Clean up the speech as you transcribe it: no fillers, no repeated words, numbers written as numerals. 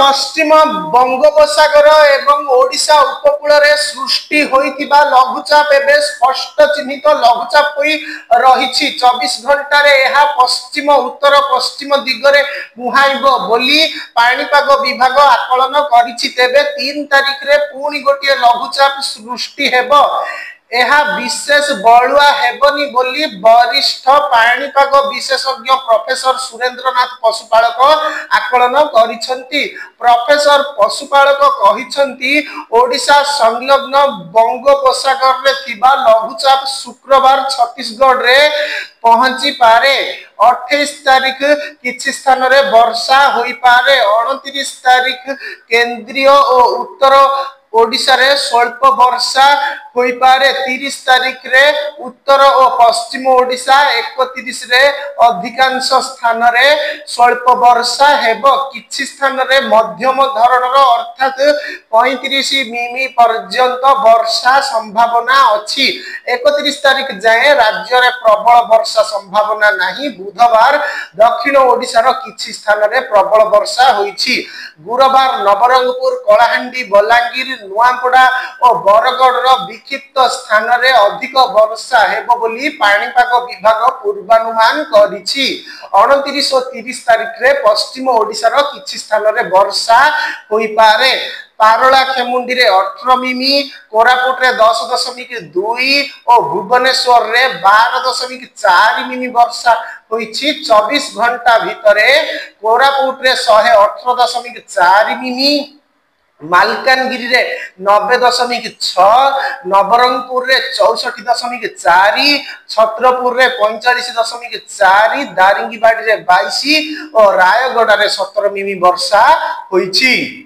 पश्चिम बंगोपसागर एवं ओडिशा उपकूल रे सृष्टि होइतिबा लघुचाप एबे स्पष्ट चिन्हित लघुचाप होई रहिछि 24 घंटा रे एहा पश्चिम उत्तर पश्चिम दिगरे मुहाइबो बोली पाणीपाग विभाग आकलन करिछि। तेबे 3 तारिख रे पुणी गोटिए लघुचाप सृष्टि हेबो। एहा विशेष बलुआ हेबनी बोली वरिष्ठ पाणीपाग विशेषज्ञ प्रोफेसर सुरेंद्रनाथ पशुपालक आकलन करिसंती। प्रोफेसर पशुपालक कहिसंती ओडिशा संलग्न बंगोपसागर रे थिबा लघुचाप शुक्रवार छत्तीसगढ़ रे पहुंची पारे। 28 तारिख किछि स्थान रे वर्षा होई पारे। 29 तारिख केंद्रीय और उत्तर ओडिशा रे स्वल्प वर्षा होई पारे। 30 तारिख रे उत्तर और पश्चिम ओडिशा 31 रे अधिकांश स्थान रे स्वल्प वर्षा हेबो। किछि स्थान रे मध्यम धरणर अर्थात 35 मिमी पर्यंत वर्षा संभावना अछि। 31 तारिख जाए राज्य रे प्रबल वर्षा संभावना नाही। बुधवार दक्षिण ओडिशा रो किछि स्थान रे प्रबल वर्षा होईछि। गुरुवार नवरंगपुर कलाहांडी बलांगीर नुआपड़ा और बरगढ़ रो विक्षिप्त स्थान रे अधिक वर्षा हेबो बोली पाणीपाग विभाग पूर्वानुमान करिछि। 29 और 30 तारिख रे पश्चिम ओडिशा रो किछि स्थान रे वर्षा होई पारे। पारोला खेमुंडी रे 18 मिमी, कोरापुट रे 10.2 और भुवनेश्वर रे 12.4 मिमी वर्षा होईछि। 24 घंटा भितरे कोरापुट रे 118.4 मिमी, मालकानगिरी रे 90.6, नवरंगपुर रे 64.4, छत्रपुर रे 45.4, दारिंगीबाड़ी रे 22 और रायगढ़ रे 17 मिमी वर्षा होईछि।